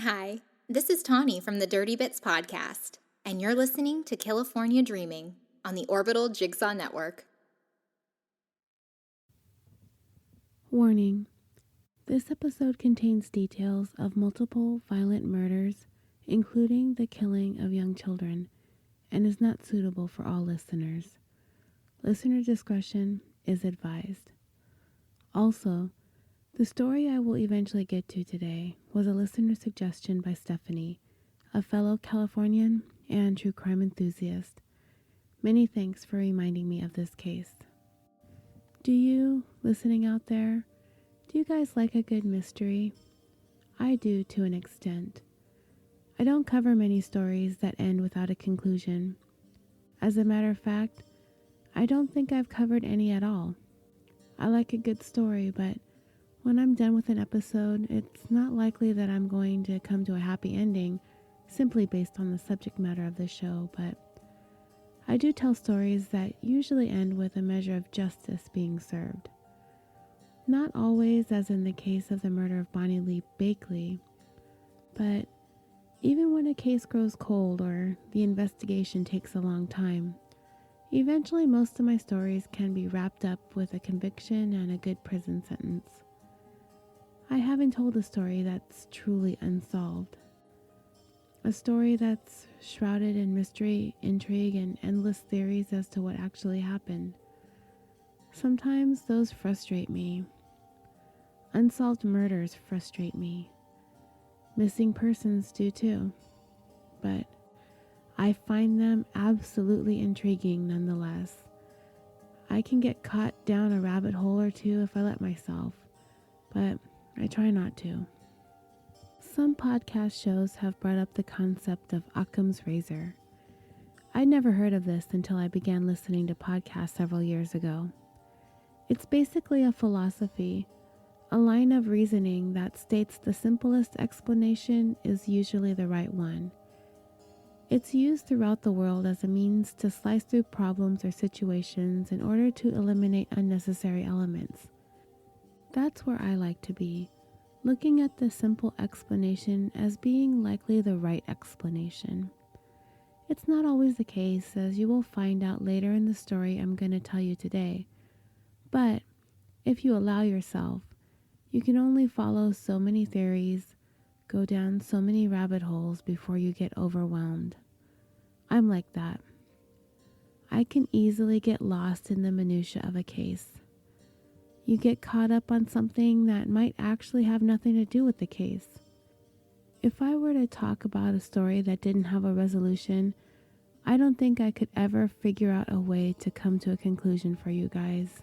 Hi, this is Tawny from the Dirty Bits podcast, and you're listening to Killafornia Dreaming on the Orbital Jigsaw Network. Warning. This episode contains details of multiple violent murders, including the killing of young children, and is not suitable for all listeners. Listener discretion is advised. Also, the story I will eventually get to today was a listener suggestion by Stephanie, a fellow Californian and true crime enthusiast. Many thanks for reminding me of this case. Do you, listening out there, do you guys like a good mystery? I do to an extent. I don't cover many stories that end without a conclusion. As a matter of fact, I don't think I've covered any at all. I like a good story, but when I'm done with an episode, it's not likely that I'm going to come to a happy ending simply based on the subject matter of the show, but I do tell stories that usually end with a measure of justice being served. Not always, as in the case of the murder of Bonnie Lee Bakley, but even when a case grows cold or the investigation takes a long time, eventually most of my stories can be wrapped up with a conviction and a good prison sentence. I haven't told a story that's truly unsolved. A story that's shrouded in mystery, intrigue, and endless theories as to what actually happened. Sometimes those frustrate me. Unsolved murders frustrate me. Missing persons do too. But I find them absolutely intriguing nonetheless. I can get caught down a rabbit hole or two if I let myself, but I try not to. Some podcast shows have brought up the concept of Occam's razor. I'd never heard of this until I began listening to podcasts several years ago. It's basically a philosophy, a line of reasoning that states the simplest explanation is usually the right one. It's used throughout the world as a means to slice through problems or situations in order to eliminate unnecessary elements. That's where I like to be, looking at the simple explanation as being likely the right explanation. It's not always the case, as you will find out later in the story I'm going to tell you today. But if you allow yourself, you can only follow so many theories, go down so many rabbit holes before you get overwhelmed. I'm like that. I can easily get lost in the minutia of a case. You get caught up on something that might actually have nothing to do with the case. If I were to talk about a story that didn't have a resolution, I don't think I could ever figure out a way to come to a conclusion for you guys.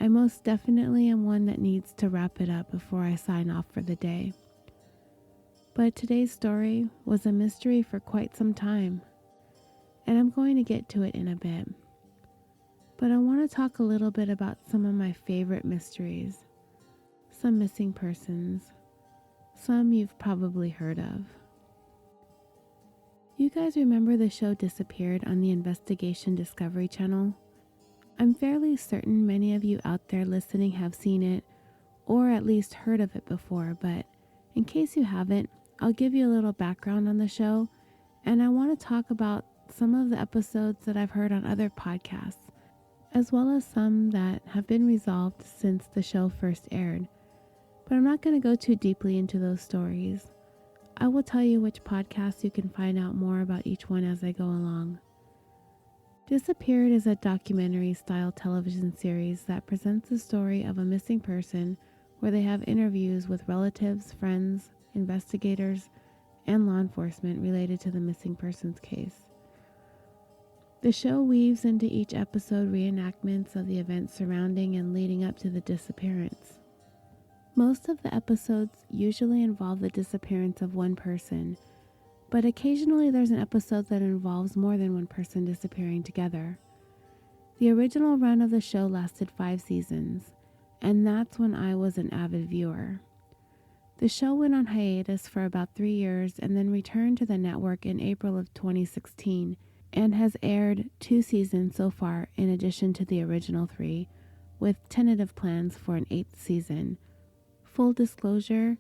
I most definitely am one that needs to wrap it up before I sign off for the day. But today's story was a mystery for quite some time, and I'm going to get to it in a bit. But I want to talk a little bit about some of my favorite mysteries, some missing persons, some you've probably heard of. You guys remember the show Disappeared on the Investigation Discovery Channel? I'm fairly certain many of you out there listening have seen it, or at least heard of it before, but in case you haven't, I'll give you a little background on the show, and I want to talk about some of the episodes that I've heard on other podcasts, as well as some that have been resolved since the show first aired. But I'm not going to go too deeply into those stories. I will tell you which podcasts you can find out more about each one as I go along. Disappeared is a documentary-style television series that presents the story of a missing person where they have interviews with relatives, friends, investigators, and law enforcement related to the missing persons case. The show weaves into each episode reenactments of the events surrounding and leading up to the disappearance. Most of the episodes usually involve the disappearance of one person, but occasionally there's an episode that involves more than one person disappearing together. The original run of the show lasted 5 seasons, and that's when I was an avid viewer. The show went on hiatus for about 3 years and then returned to the network in April of 2016 and has aired 2 seasons so far in addition to the original 3, with tentative plans for an 8th season. Full disclosure,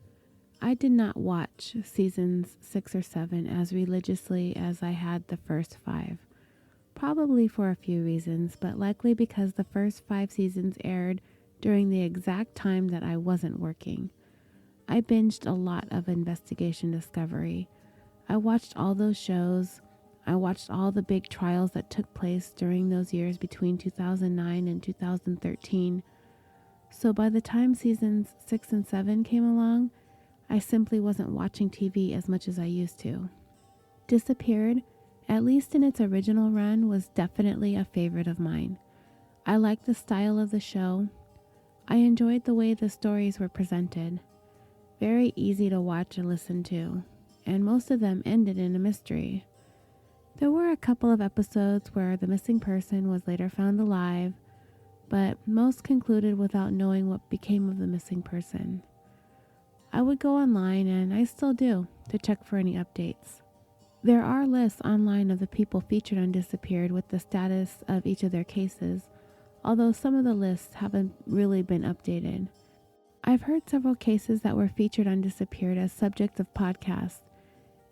I did not watch seasons 6 or 7 as religiously as I had the first 5. Probably for a few reasons, but likely because the first 5 seasons aired during the exact time that I wasn't working. I binged a lot of Investigation Discovery. I watched all those shows. I watched all the big trials that took place during those years between 2009 and 2013. So by the time seasons 6 and 7 came along, I simply wasn't watching TV as much as I used to. Disappeared, at least in its original run, was definitely a favorite of mine. I liked the style of the show. I enjoyed the way the stories were presented. Very easy to watch and listen to, and most of them ended in a mystery. There were a couple of episodes where the missing person was later found alive, but most concluded without knowing what became of the missing person. I would go online, and I still do, to check for any updates. There are lists online of the people featured on Disappeared with the status of each of their cases, although some of the lists haven't really been updated. I've heard several cases that were featured on Disappeared as subjects of podcasts,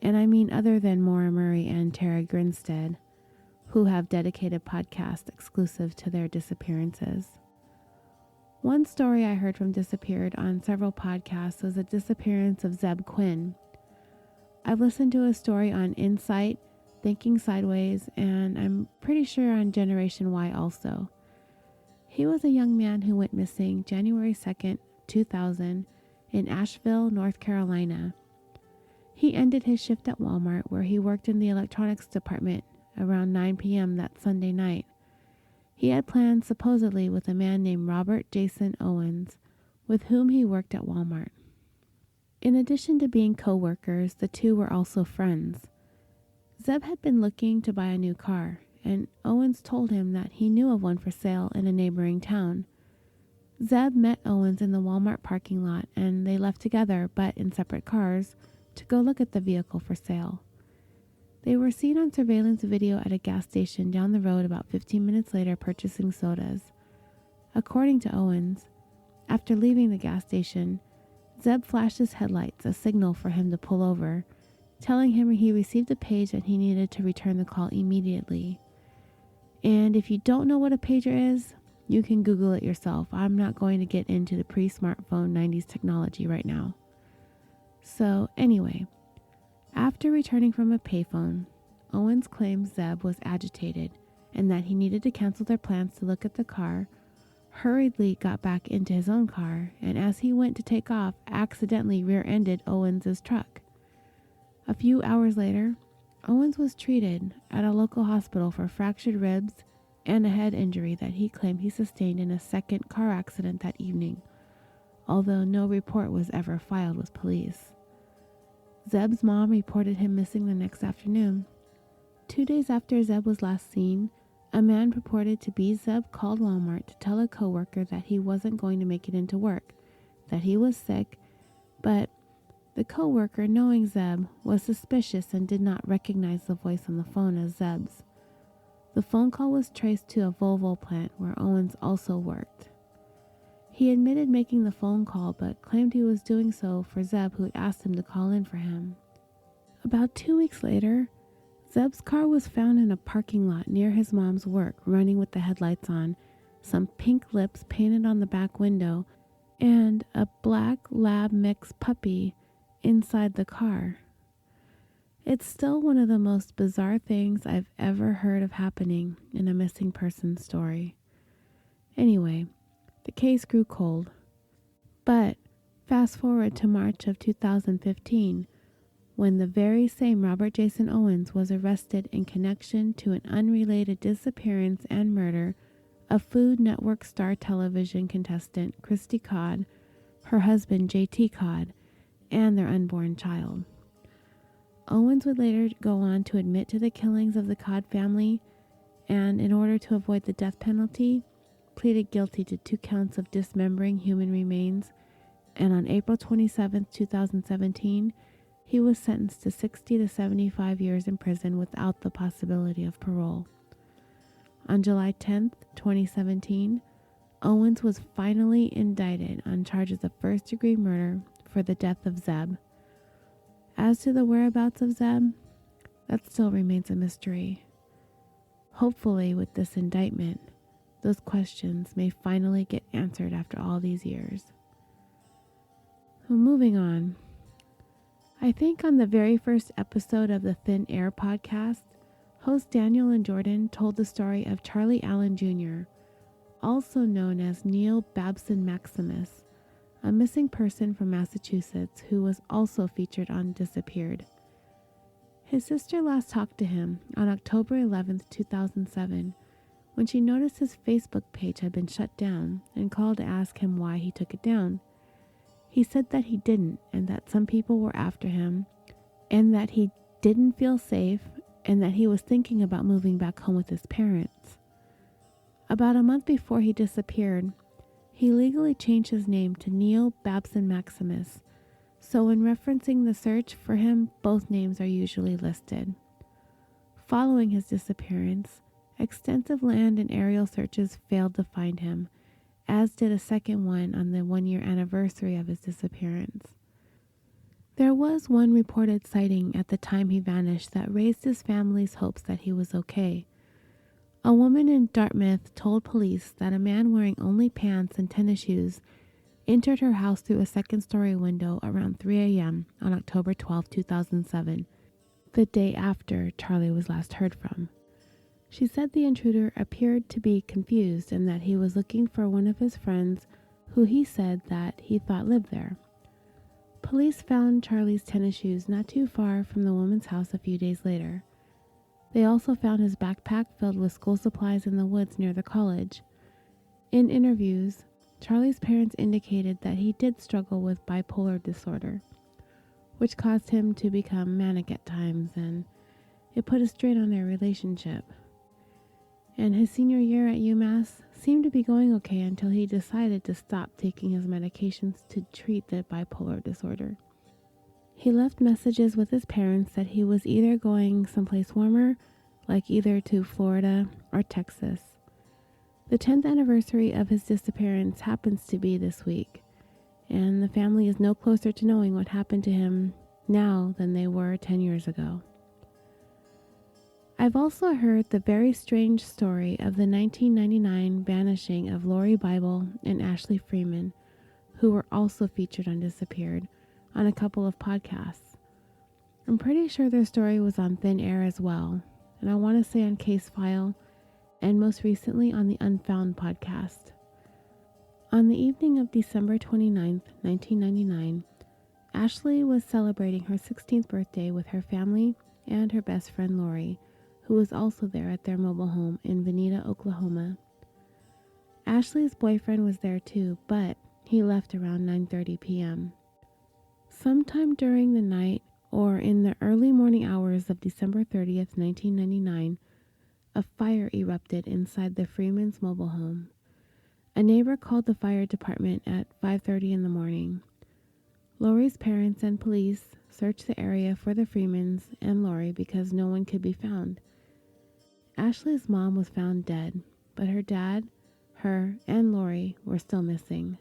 and I mean other than Maura Murray and Tara Grinstead, who have dedicated podcasts exclusive to their disappearances. One story I heard from Disappeared on several podcasts was the disappearance of Zeb Quinn. I've listened to a story on Insight, Thinking Sideways, and I'm pretty sure on Generation Y also. He was a young man who went missing January 2nd, 2000 in Asheville, North Carolina. He ended his shift at Walmart, where he worked in the electronics department, around 9 p.m. that Sunday night. He had plans supposedly with a man named Robert Jason Owens, with whom he worked at Walmart. In addition to being co-workers, the two were also friends. Zeb had been looking to buy a new car, and Owens told him that he knew of one for sale in a neighboring town. Zeb met Owens in the Walmart parking lot, and they left together, but in separate cars, to go look at the vehicle for sale. They were seen on surveillance video at a gas station down the road about 15 minutes later purchasing sodas. According to Owens, after leaving the gas station, Zeb flashed his headlights, a signal for him to pull over, telling him he received a page that he needed to return the call immediately. And if you don't know what a pager is, you can Google it yourself. I'm not going to get into the pre-smartphone 90s technology right now. So anyway, after returning from a payphone, Owens claims Zeb was agitated and that he needed to cancel their plans to look at the car, hurriedly got back into his own car, and as he went to take off, accidentally rear-ended Owens' truck. A few hours later, Owens was treated at a local hospital for fractured ribs and a head injury that he claimed he sustained in a second car accident that evening, although no report was ever filed with police. Zeb's mom reported him missing the next afternoon. 2 days after Zeb was last seen, a man purported to be Zeb called Walmart to tell a coworker that he wasn't going to make it into work, that he was sick, but the coworker, knowing Zeb, was suspicious and did not recognize the voice on the phone as Zeb's. The phone call was traced to a Volvo plant where Owens also worked. He admitted making the phone call, but claimed he was doing so for Zeb, who had asked him to call in for him. About 2 weeks later, Zeb's car was found in a parking lot near his mom's work, running with the headlights on, some pink lips painted on the back window, and a black lab mix puppy inside the car. It's still one of the most bizarre things I've ever heard of happening in a missing person story. Anyway, the case grew cold. But fast forward to March of 2015, when the very same Robert Jason Owens was arrested in connection to an unrelated disappearance and murder of Food Network Star Television contestant Christy Codd, her husband JT Codd, and their unborn child. Owens would later go on to admit to the killings of the Codd family, and in order to avoid the death penalty, pleaded guilty to 2 counts of dismembering human remains, and on April 27, 2017, he was sentenced to 60 to 75 years in prison without the possibility of parole. On July 10, 2017, Owens was finally indicted on charges of first-degree murder for the death of Zeb. As to the whereabouts of Zeb, that still remains a mystery. Hopefully, with this indictment, those questions may finally get answered after all these years. So moving on. I think on the very first episode of the Thin Air podcast, hosts Daniel and Jordan told the story of Charlie Allen Jr., also known as Neil Babson Maximus, a missing person from Massachusetts who was also featured on Disappeared. His sister last talked to him on October 11, 2007, when she noticed his Facebook page had been shut down and called to ask him why he took it down. He said that he didn't, and that some people were after him, and that he didn't feel safe, and that he was thinking about moving back home with his parents. About a month before he disappeared, he legally changed his name to Neil Babson Maximus, so when referencing the search for him, both names are usually listed. Following his disappearance, extensive land and aerial searches failed to find him, as did a second one on the one-year anniversary of his disappearance. There was one reported sighting at the time he vanished that raised his family's hopes that he was okay. A woman in Dartmouth told police that a man wearing only pants and tennis shoes entered her house through a second-story window around 3 a.m. on October 12, 2007, the day after Charlie was last heard from. She said the intruder appeared to be confused and that he was looking for one of his friends who he said that he thought lived there. Police found Charlie's tennis shoes not too far from the woman's house a few days later. They also found his backpack filled with school supplies in the woods near the college. In interviews, Charlie's parents indicated that he did struggle with bipolar disorder, which caused him to become manic at times, and it put a strain on their relationship. And his senior year at UMass seemed to be going okay until he decided to stop taking his medications to treat the bipolar disorder. He left messages with his parents that he was either going someplace warmer, like either to Florida or Texas. The 10th anniversary of his disappearance happens to be this week, and the family is no closer to knowing what happened to him now than they were 10 years ago. I've also heard the very strange story of the 1999 vanishing of Lori Bible and Ashley Freeman, who were also featured on Disappeared on a couple of podcasts. I'm pretty sure their story was on Thin Air as well, and I want to say on Case File, and most recently on the Unfound podcast. On the evening of December 29th, 1999, Ashley was celebrating her 16th birthday with her family and her best friend Lori, who was also there at their mobile home in Veneta, Oklahoma. Ashley's boyfriend was there too, but he left around 9:30 p.m. Sometime during the night or in the early morning hours of December 30th, 1999, a fire erupted inside the Freeman's mobile home. A neighbor called the fire department at 5:30 in the morning. Lori's parents and police searched the area for the Freemans and Lori because no one could be found. Ashley's mom was found dead, but her dad, her, and Lori were still missing.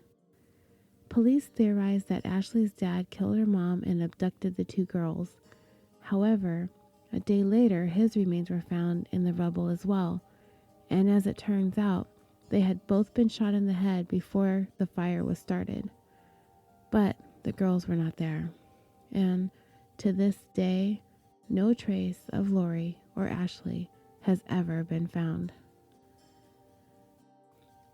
Police theorized that Ashley's dad killed her mom and abducted the two girls. However, a day later, his remains were found in the rubble as well, and as it turns out, they had both been shot in the head before the fire was started. But the girls were not there, and to this day, no trace of Lori or Ashley has ever been found.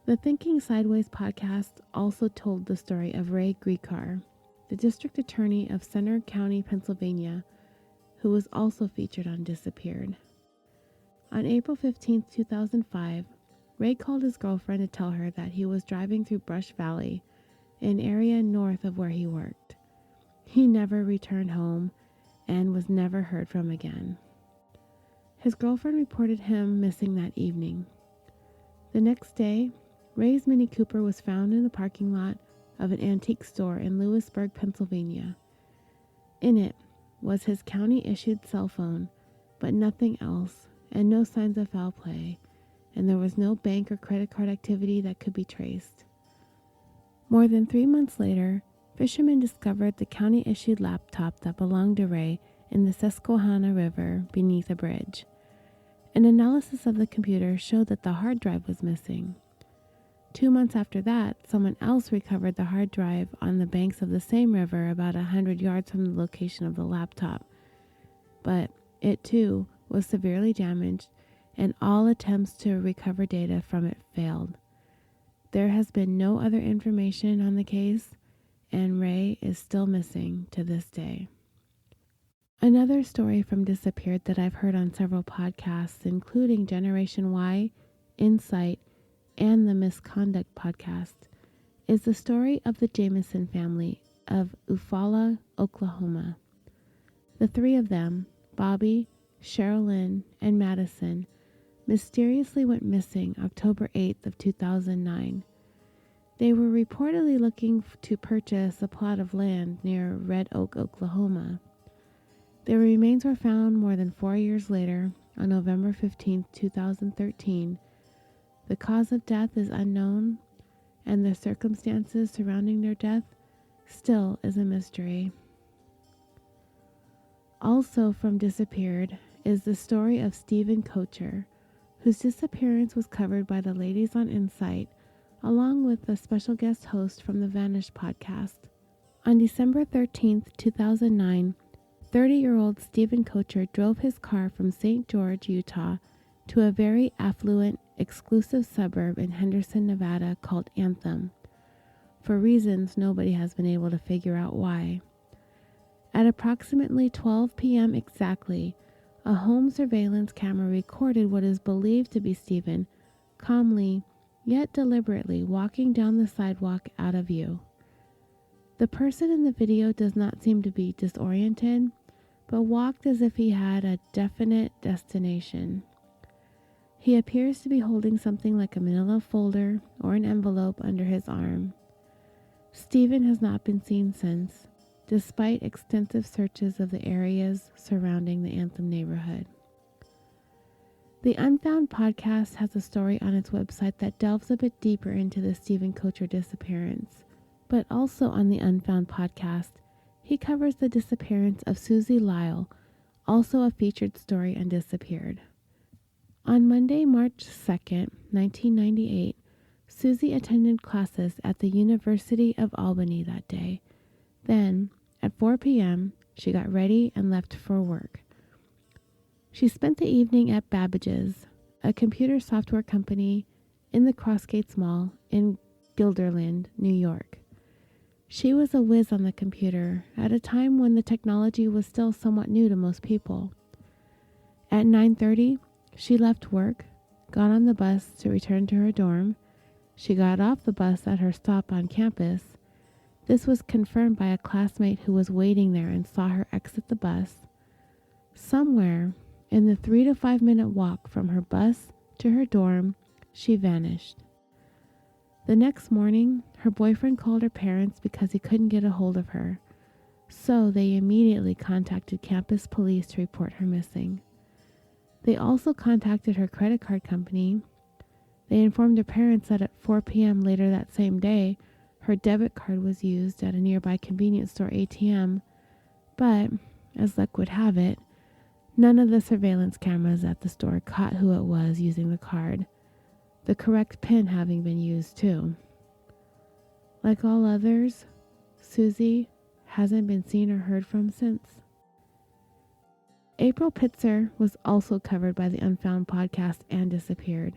The Thinking Sideways podcast also told the story of Ray Griecar, the district attorney of Center County, Pennsylvania, who was also featured on Disappeared. On April 15, 2005, Ray called his girlfriend to tell her that he was driving through Brush Valley, an area north of where he worked. He never returned home and was never heard from again. His girlfriend reported him missing that evening. The next day, Ray's Mini Cooper was found in the parking lot of an antique store in Lewisburg, Pennsylvania. In it was his county-issued cell phone, but nothing else, and no signs of foul play, and there was no bank or credit card activity that could be traced. More than 3 months later, fishermen discovered the county-issued laptop that belonged to Ray in the Susquehanna River beneath a bridge. An analysis of the computer showed that the hard drive was missing. 2 months after that, someone else recovered the hard drive on the banks of the same river about 100 yards from the location of the laptop. But it too was severely damaged, and all attempts to recover data from it failed. There has been no other information on the case, and Ray is still missing to this day. Another story from Disappeared that I've heard on several podcasts, including Generation Y, Insight, and the Misconduct podcast, is the story of the Jamison family of Eufaula, Oklahoma. The three of them, Bobby, Sherilyn, and Madison, mysteriously went missing October 8th of 2009. They were reportedly looking to purchase a plot of land near Red Oak, Oklahoma. Their remains were found more than 4 years later on November 15th, 2013. The cause of death is unknown, and the circumstances surrounding their death still is a mystery. Also from Disappeared is the story of Stephen Kocher, whose disappearance was covered by the ladies on Insight, along with a special guest host from the Vanished podcast. On December 13th, 2009, 30-year-old Stephen Kocher drove his car from St. George, Utah, to a very affluent, exclusive suburb in Henderson, Nevada called Anthem, for reasons nobody has been able to figure out why. At approximately 12 p.m. exactly, a home surveillance camera recorded what is believed to be Stephen calmly, yet deliberately, walking down the sidewalk out of view. The person in the video does not seem to be disoriented, but walked as if he had a definite destination. He appears to be holding something like a manila folder or an envelope under his arm. Stephen has not been seen since, despite extensive searches of the areas surrounding the Anthem neighborhood. The Unfound podcast has a story on its website that delves a bit deeper into the Stephen Kocher disappearance, but also on the Unfound podcast, he covers the disappearance of Susie Lyle, also a featured story on Disappeared. On Monday, March 2nd, 1998, Susie attended classes at the University of Albany that day. Then, at 4 p.m., she got ready and left for work. She spent the evening at Babbage's, a computer software company in the Crossgates Mall in Guilderland, New York. She was a whiz on the computer at a time when the technology was still somewhat new to most people. At 9:30, she left work, got on the bus to return to her dorm. She got off the bus at her stop on campus. This was confirmed by a classmate who was waiting there and saw her exit the bus. Somewhere in the 3 to 5 minute walk from her bus to her dorm, she vanished. The next morning, her boyfriend called her parents because he couldn't get a hold of her, so they immediately contacted campus police to report her missing. They also contacted her credit card company. They informed her parents that at 4 p.m. later that same day, her debit card was used at a nearby convenience store ATM, but, as luck would have it, none of the surveillance cameras at the store caught who it was using the card, the correct PIN having been used too. Like all others, Susie hasn't been seen or heard from since. April Pitzer was also covered by the Unfound podcast and Disappeared.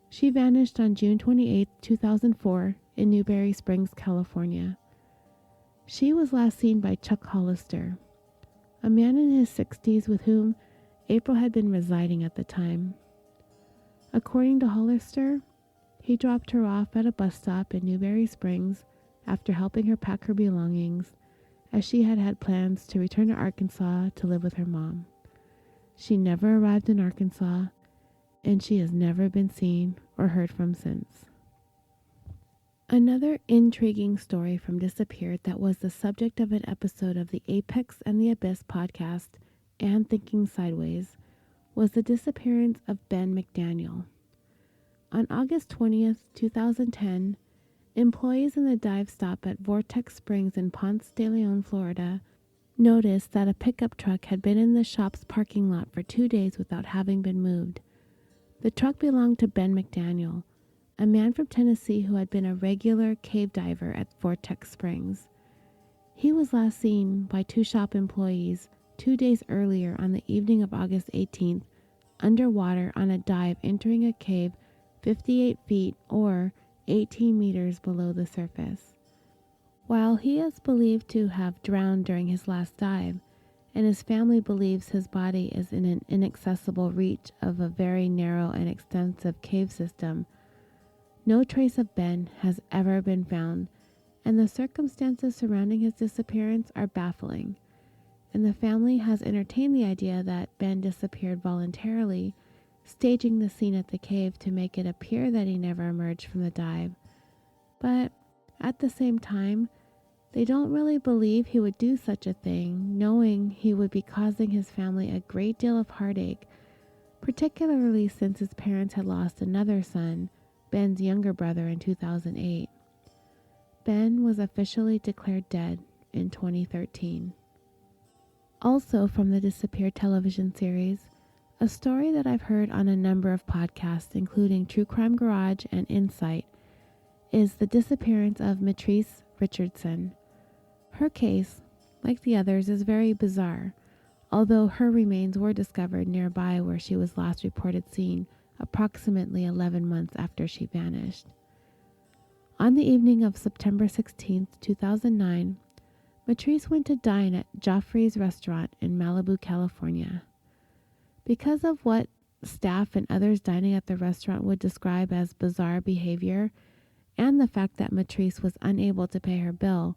She vanished on June 28, 2004 in Newberry Springs, California. She was last seen by Chuck Hollister, a man in his 60s with whom April had been residing at the time. According to Hollister, he dropped her off at a bus stop in Newberry Springs after helping her pack her belongings, as she had had plans to return to Arkansas to live with her mom. She never arrived in Arkansas, and she has never been seen or heard from since. Another intriguing story from Disappeared that was the subject of an episode of the Apex and the Abyss podcast and Thinking Sideways was the disappearance of Ben McDaniel. On August 20th, 2010, Employees in the dive stop at Vortex Springs in Ponce de Leon, Florida, noticed that a pickup truck had been in the shop's parking lot for 2 days without having been moved. The truck belonged to Ben McDaniel, a man from Tennessee who had been a regular cave diver at Vortex Springs. He was last seen by 2 shop employees 2 days earlier on the evening of August 18th, underwater on a dive entering a cave 58 feet or 18 meters below the surface. While he is believed to have drowned during his last dive, and his family believes his body is in an inaccessible reach of a very narrow and extensive cave system, no trace of Ben has ever been found, and the circumstances surrounding his disappearance are baffling, and the family has entertained the idea that Ben disappeared voluntarily, staging the scene at the cave to make it appear that he never emerged from the dive. But at the same time, they don't really believe he would do such a thing, knowing he would be causing his family a great deal of heartache, particularly since his parents had lost another son, Ben's younger brother, in 2008. Ben was officially declared dead in 2013. Also from the Disappeared television series, a story that I've heard on a number of podcasts, including True Crime Garage and Insight, is the disappearance of Matrice Richardson. Her case, like the others, is very bizarre, although her remains were discovered nearby where she was last reported seen approximately 11 months after she vanished. On the evening of September 16, 2009, Matrice went to dine at Joffrey's restaurant in Malibu, California. Because of what staff and others dining at the restaurant would describe as bizarre behavior, and the fact that Matrice was unable to pay her bill,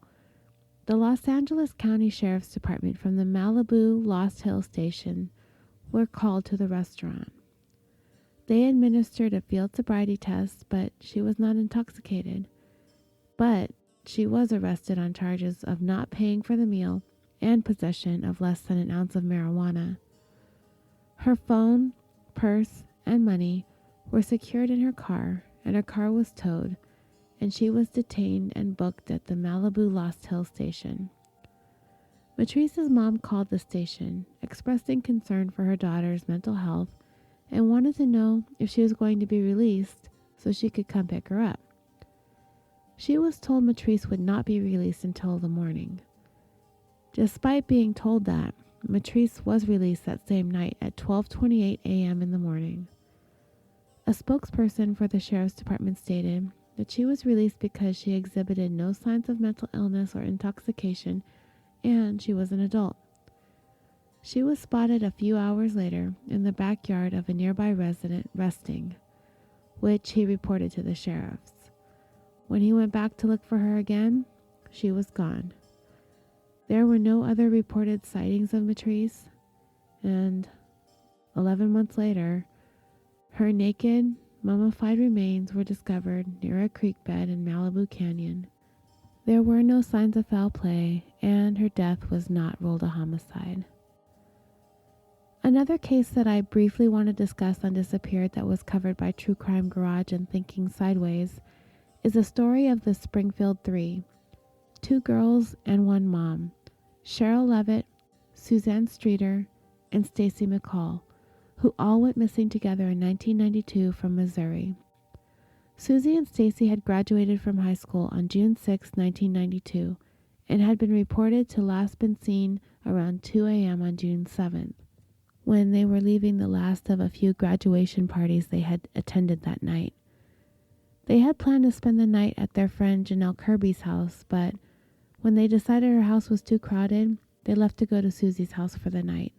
the Los Angeles County Sheriff's Department from the Malibu Lost Hill Station were called to the restaurant. They administered a field sobriety test, but she was not intoxicated. But she was arrested on charges of not paying for the meal and possession of less than an ounce of marijuana. Her phone, purse, and money were secured in her car, and her car was towed, and she was detained and booked at the Malibu Lost Hill Station. Matrice's mom called the station, expressing concern for her daughter's mental health and wanted to know if she was going to be released so she could come pick her up. She was told Matrice would not be released until the morning. Despite being told that, Matrice was released that same night at 12:28 a.m. in the morning. A spokesperson for the Sheriff's Department stated that she was released because she exhibited no signs of mental illness or intoxication, and she was an adult. She was spotted a few hours later in the backyard of a nearby resident resting, which he reported to the sheriffs. When he went back to look for her again, she was gone. There were no other reported sightings of Matrice, and 11 months later, her naked, mummified remains were discovered near a creek bed in Malibu Canyon. There were no signs of foul play, and her death was not ruled a homicide. Another case that I briefly want to discuss on Disappeared that was covered by True Crime Garage and Thinking Sideways is the story of the Springfield Three, 2 girls and 1 mom, Cheryl Levitt, Suzanne Streeter, and Stacy McCall, who all went missing together in 1992 from Missouri. Susie and Stacy had graduated from high school on June 6, 1992, and had been reported to last been seen around 2 a.m. on June 7th, when they were leaving the last of a few graduation parties they had attended that night. They had planned to spend the night at their friend Janelle Kirby's house, but when they decided her house was too crowded, they left to go to Susie's house for the night.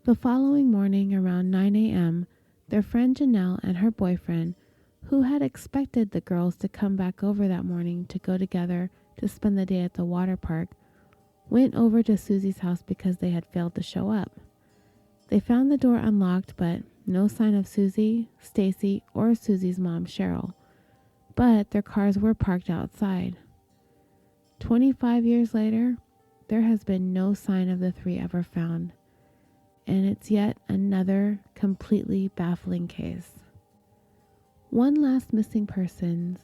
The following morning, around 9 a.m., their friend Janelle and her boyfriend, who had expected the girls to come back over that morning to go together to spend the day at the water park, went over to Susie's house because they had failed to show up. They found the door unlocked, but no sign of Susie, Stacy, or Susie's mom, Cheryl. But their cars were parked outside. 25 years later, there has been no sign of the 3 ever found. And it's yet another completely baffling case. One last missing persons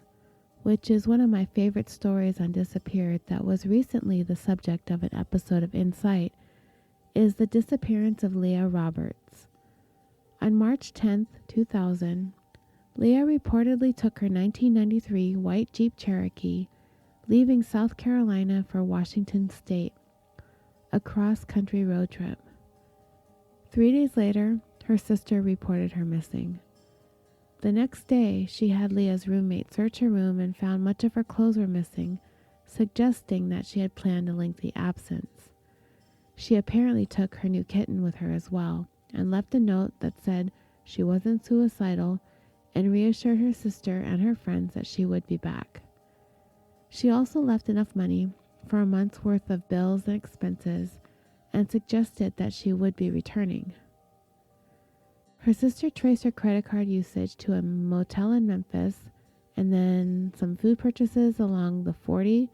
which is one of my favorite stories on Disappeared that was recently the subject of an episode of Insight, is the disappearance of Leah Roberts. On March 10th, 2000, Leah reportedly took her 1993 white Jeep Cherokee, leaving South Carolina for Washington State, a cross-country road trip. 3 days later, her sister reported her missing. The next day, she had Leah's roommate search her room and found much of her clothes were missing, suggesting that she had planned a lengthy absence. She apparently took her new kitten with her as well, and left a note that said she wasn't suicidal and reassured her sister and her friends that she would be back. She also left enough money for a month's worth of bills and expenses and suggested that she would be returning. Her sister traced her credit card usage to a motel in Memphis, and then some food purchases along the 40,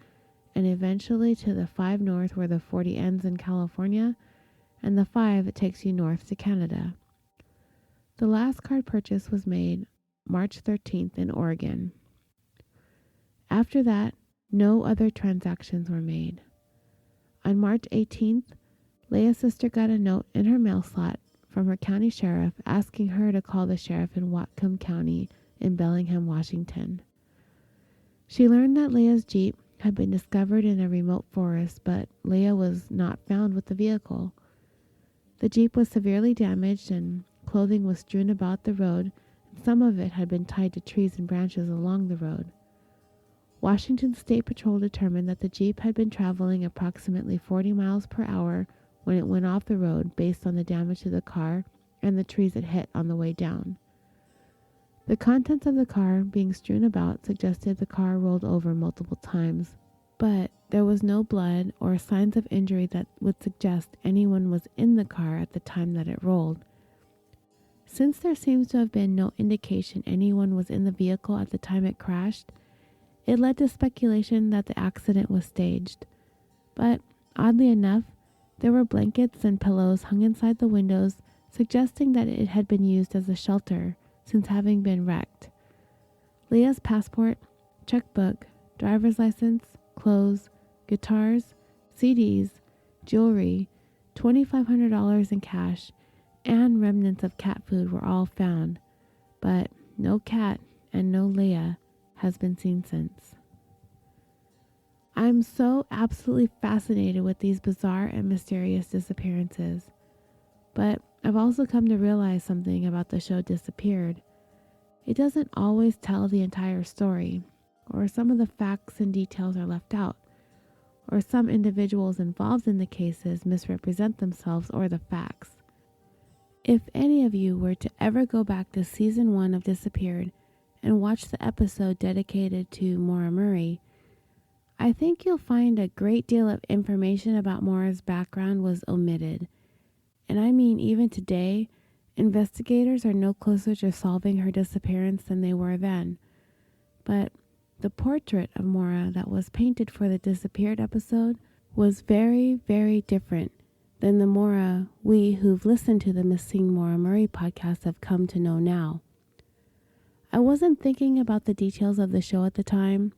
and eventually to the 5 north where the 40 ends in California, and the 5 it takes you north to Canada. The last card purchase was made March 13th in Oregon. After that, no other transactions were made. On March 18th, Leah's sister got a note in her mail slot from her county sheriff asking her to call the sheriff in Whatcom County in Bellingham, Washington. She learned that Leah's Jeep had been discovered in a remote forest, but Leah was not found with the vehicle. The Jeep was severely damaged and clothing was strewn about the road, and some of it had been tied to trees and branches along the road. Washington State Patrol determined that the Jeep had been traveling approximately 40 miles per hour when it went off the road based on the damage to the car and the trees it hit on the way down. The contents of the car being strewn about suggested the car rolled over multiple times, but there was no blood or signs of injury that would suggest anyone was in the car at the time that it rolled. Since there seems to have been no indication anyone was in the vehicle at the time it crashed, it led to speculation that the accident was staged. But oddly enough, there were blankets and pillows hung inside the windows, suggesting that it had been used as a shelter since having been wrecked. Leah's passport, checkbook, driver's license, clothes, guitars, CDs, jewelry, $2,500 in cash, and remnants of cat food were all found, but no cat and no Leah has been seen since. I'm so absolutely fascinated with these bizarre and mysterious disappearances, but I've also come to realize something about the show Disappeared. It doesn't always tell the entire story, or some of the facts and details are left out, or some individuals involved in the cases misrepresent themselves or the facts. If any of you were to ever go back to season 1 of Disappeared and watch the episode dedicated to Maura Murray, I think you'll find a great deal of information about Maura's background was omitted. And I mean, even today, investigators are no closer to solving her disappearance than they were then. But the portrait of Maura that was painted for the Disappeared episode was very, very different than the Maura we who've listened to the Missing Maura Murray podcast have come to know now. I wasn't thinking about the details of the show at the time.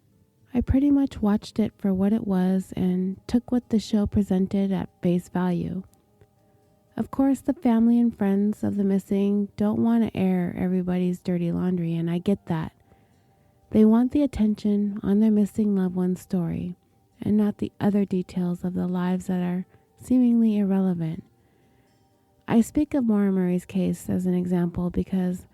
I pretty much watched it for what it was and took what the show presented at face value. Of course, the family and friends of the missing don't want to air everybody's dirty laundry, and I get that. They want the attention on their missing loved one's story, and not the other details of the lives that are seemingly irrelevant. I speak of Maura Murray's case as an example because,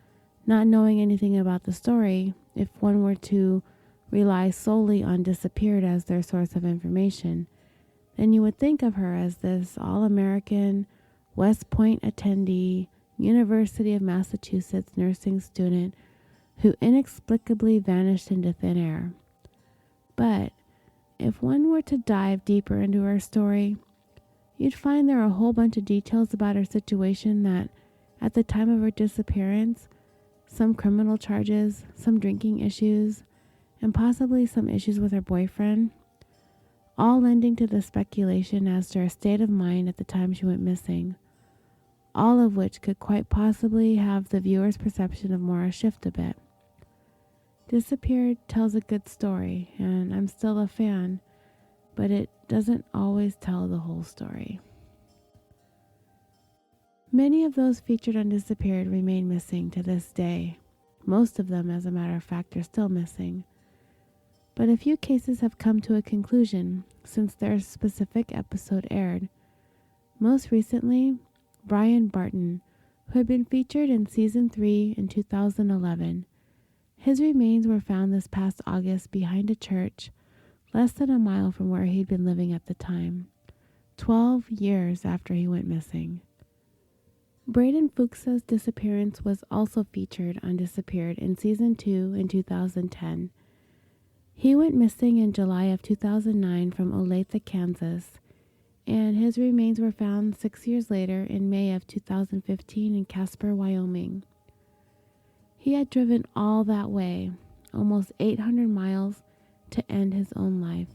not knowing anything about the story, if one were to rely solely on Disappeared as their source of information, then you would think of her as this all-American, West Point attendee, University of Massachusetts nursing student who inexplicably vanished into thin air. But if one were to dive deeper into her story, you'd find there are a whole bunch of details about her situation that, at the time of her disappearance, some criminal charges, some drinking issues, and possibly some issues with her boyfriend, all lending to the speculation as to her state of mind at the time she went missing, all of which could quite possibly have the viewer's perception of Maura shift a bit. Disappeared tells a good story, and I'm still a fan, but it doesn't always tell the whole story. Many of those featured on Disappeared remain missing to this day. Most of them, as a matter of fact, are still missing. But a few cases have come to a conclusion since their specific episode aired. Most recently, Brian Barton, who had been featured in Season 3 in 2011. His remains were found this past August behind a church, less than a mile from where he'd been living at the time, 12 years after he went missing. Braden Fuchsa's disappearance was also featured on Disappeared in Season 2 in 2010. He went missing in July of 2009 from Olathe, Kansas, and his remains were found 6 years later in May of 2015 in Casper, Wyoming. He had driven all that way, almost 800 miles, to end his own life,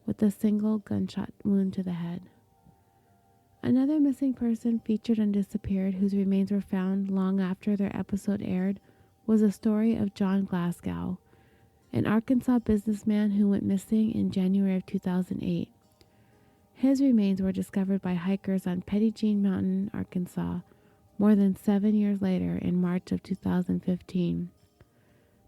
with a single gunshot wound to the head. Another missing person featured on Disappeared whose remains were found long after their episode aired was the story of John Glasgow, an Arkansas businessman who went missing in January of 2008. His remains were discovered by hikers on Petit Jean Mountain, Arkansas, more than 7 years later in March of 2015.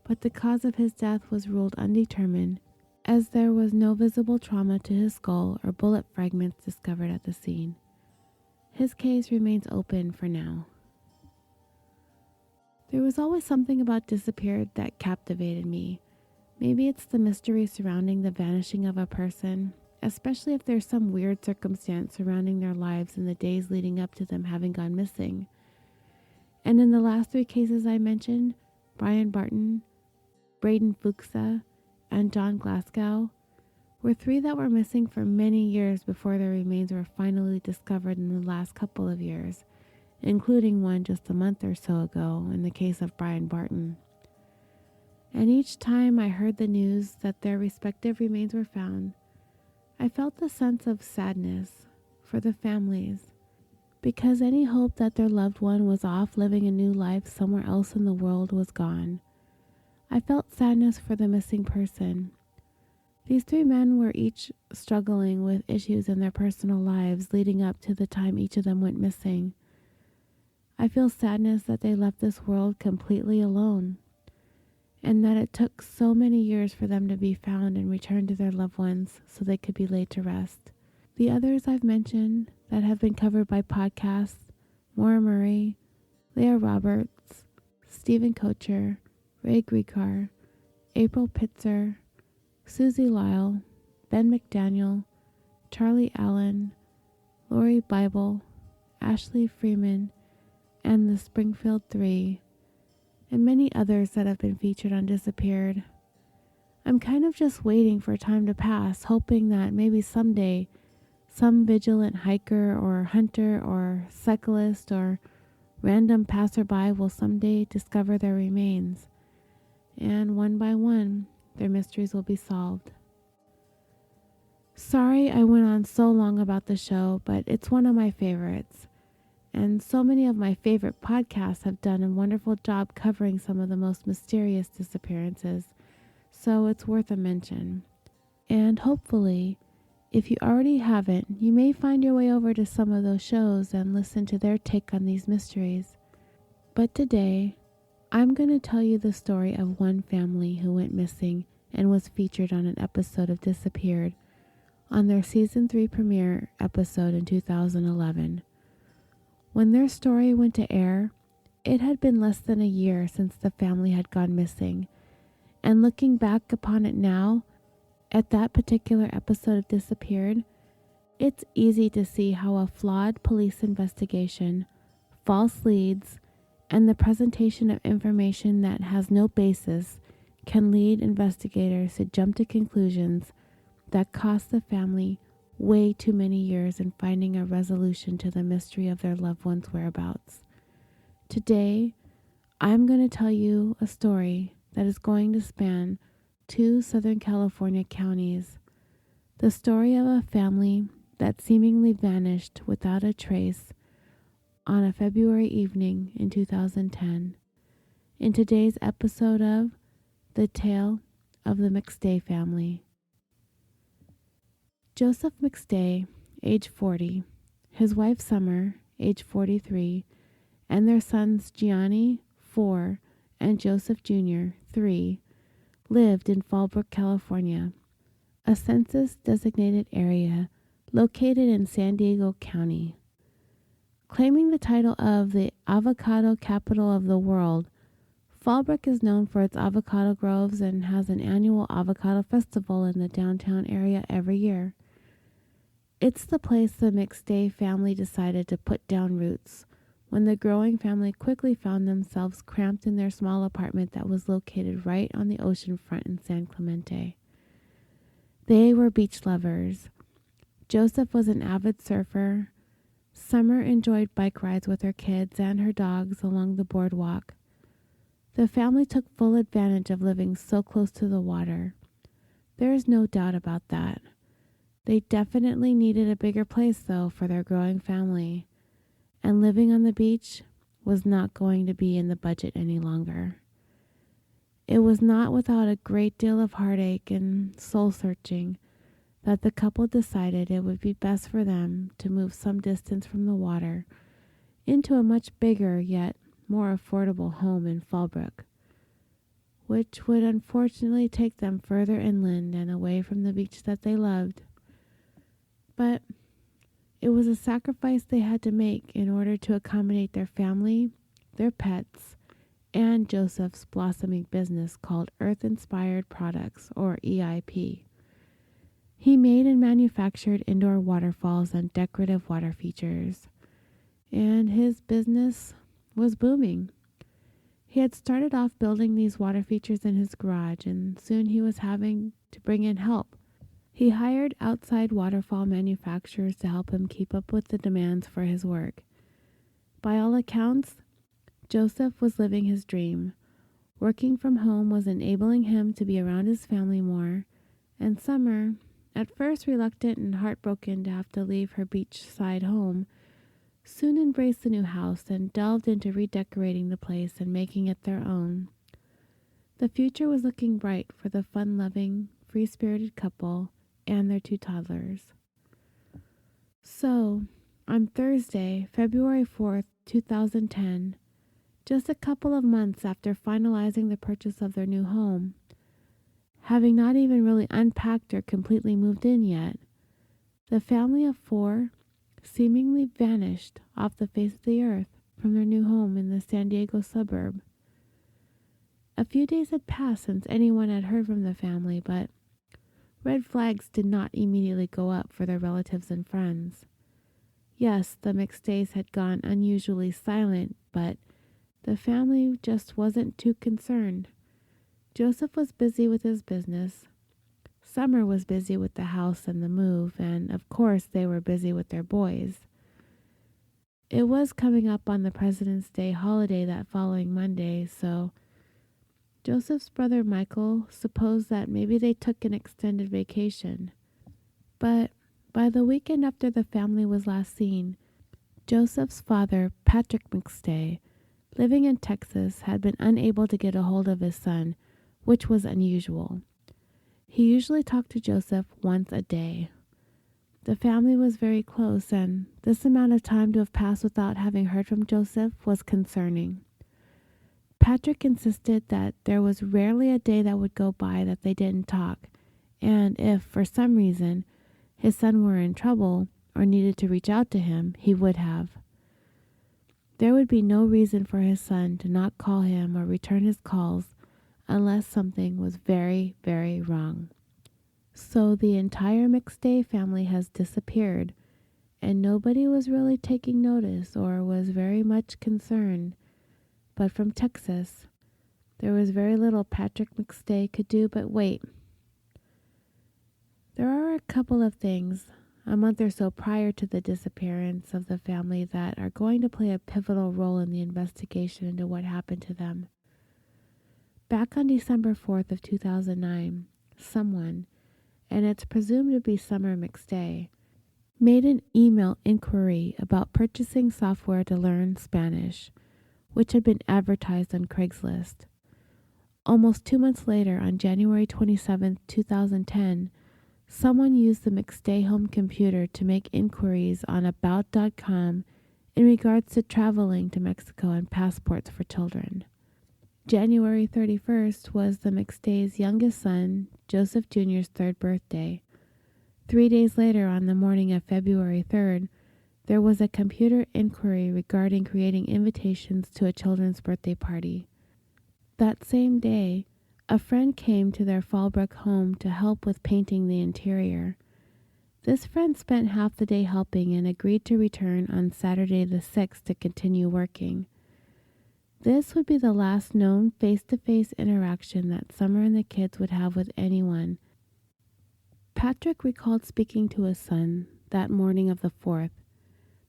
But the cause of his death was ruled undetermined, as there was no visible trauma to his skull or bullet fragments discovered at the scene. His case remains open for now. There was always something about Disappeared that captivated me. Maybe it's the mystery surrounding the vanishing of a person, especially if there's some weird circumstance surrounding their lives in the days leading up to them having gone missing. And in the last 3 cases I mentioned, Brian Barton, Braden Fuchsa, and John Glasgow, were 3 that were missing for many years before their remains were finally discovered in the last couple of years, including one just a month or so ago in the case of Brian Barton. And each time I heard the news that their respective remains were found, I felt a sense of sadness for the families, because any hope that their loved one was off living a new life somewhere else in the world was gone. I felt sadness for the missing person. These 3 men were each struggling with issues in their personal lives leading up to the time each of them went missing. I feel sadness that they left this world completely alone, and that it took so many years for them to be found and returned to their loved ones so they could be laid to rest. The others I've mentioned that have been covered by podcasts, Maura Murray, Leah Roberts, Stephen Kocher, Ray Griecar, April Pitzer, Susie Lyle, Ben McDaniel, Charlie Allen, Lori Bible, Ashley Freeman, and the Springfield 3, and many others that have been featured on Disappeared. I'm kind of just waiting for time to pass, hoping that maybe someday some vigilant hiker or hunter or cyclist or random passerby will someday discover their remains, and one by one, their mysteries will be solved. Sorry I went on so long about the show, but it's one of my favorites, and so many of my favorite podcasts have done a wonderful job covering some of the most mysterious disappearances, so it's worth a mention. And hopefully, if you already haven't, you may find your way over to some of those shows and listen to their take on these mysteries. But today, I'm going to tell you the story of one family who went missing and was featured on an episode of Disappeared on their Season 3 premiere episode in 2011. When their story went to air, it had been less than a year since the family had gone missing, and looking back upon it now, at that particular episode of Disappeared, it's easy to see how a flawed police investigation, false leads, and the presentation of information that has no basis can lead investigators to jump to conclusions that cost the family way too many years in finding a resolution to the mystery of their loved one's whereabouts. Today, I'm going to tell you a story that is going to span 2 Southern California counties. The story of a family that seemingly vanished without a trace on a February evening in 2010. In today's episode of The Tale of the McStay Family. Joseph McStay, age 40, his wife Summer, age 43, and their sons Gianni, 4, and Joseph Jr., 3, lived in Fallbrook, California, a census-designated area located in San Diego County. Claiming the title of the avocado capital of the world, Fallbrook is known for its avocado groves and has an annual avocado festival in the downtown area every year. It's the place the McStay family decided to put down roots when the growing family quickly found themselves cramped in their small apartment that was located right on the ocean front in San Clemente. They were beach lovers. Joseph was an avid surfer. Summer enjoyed bike rides with her kids and her dogs along the boardwalk. The family took full advantage of living so close to the water. There is no doubt about that. They definitely needed a bigger place, though, for their growing family, and living on the beach was not going to be in the budget any longer. It was not without a great deal of heartache and soul-searching that the couple decided it would be best for them to move some distance from the water into a much bigger yet more affordable home in Fallbrook, which would unfortunately take them further inland and away from the beach that they loved. But it was a sacrifice they had to make in order to accommodate their family, their pets, and Joseph's blossoming business called Earth Inspired Products, or EIP. He made and manufactured indoor waterfalls and decorative water features, and his business was booming. He had started off building these water features in his garage, and soon he was having to bring in help. He hired outside waterfall manufacturers to help him keep up with the demands for his work. By all accounts, Joseph was living his dream. Working from home was enabling him to be around his family more, and Summer, at first reluctant and heartbroken to have to leave her beachside home, soon embraced the new house and delved into redecorating the place and making it their own. The future was looking bright for the fun-loving, free-spirited couple and their 2 toddlers. So, on Thursday, February 4th, 2010, just a couple of months after finalizing the purchase of their new home, having not even really unpacked or completely moved in yet, the family of 4 seemingly vanished off the face of the earth from their new home in the San Diego suburb. A few days had passed since anyone had heard from the family, but red flags did not immediately go up for their relatives and friends. Yes, the McStays had gone unusually silent, but the family just wasn't too concerned. Joseph was busy with his business. Summer was busy with the house and the move, and of course they were busy with their boys. It was coming up on the President's Day holiday that following Monday, so Joseph's brother Michael supposed that maybe they took an extended vacation. But by the weekend after the family was last seen, Joseph's father, Patrick McStay, living in Texas, had been unable to get a hold of his son, which was unusual. He usually talked to Joseph once a day. The family was very close, and this amount of time to have passed without having heard from Joseph was concerning. Patrick insisted that there was rarely a day that would go by that they didn't talk, and if, for some reason, his son were in trouble or needed to reach out to him, he would have. There would be no reason for his son to not call him or return his calls unless something was very, very wrong. So the entire McStay family has disappeared, and nobody was really taking notice or was very much concerned. But from Texas, there was very little Patrick McStay could do but wait. There are a couple of things, a month or so prior to the disappearance of the family, that are going to play a pivotal role in the investigation into what happened to them. Back on December 4th of 2009, someone, and it's presumed to be Summer McStay, made an email inquiry about purchasing software to learn Spanish, which had been advertised on Craigslist. Almost 2 months later, on January 27, 2010, someone used the McStay home computer to make inquiries on about.com in regards to traveling to Mexico and passports for children. January 31st was the McStay's youngest son, Joseph Jr.'s third birthday. 3 days later, on the morning of February 3rd, there was a computer inquiry regarding creating invitations to a children's birthday party. That same day, a friend came to their Fallbrook home to help with painting the interior. This friend spent half the day helping and agreed to return on Saturday the 6th to continue working. This would be the last known face-to-face interaction that Summer and the kids would have with anyone. Patrick recalled speaking to his son that morning of the 4th.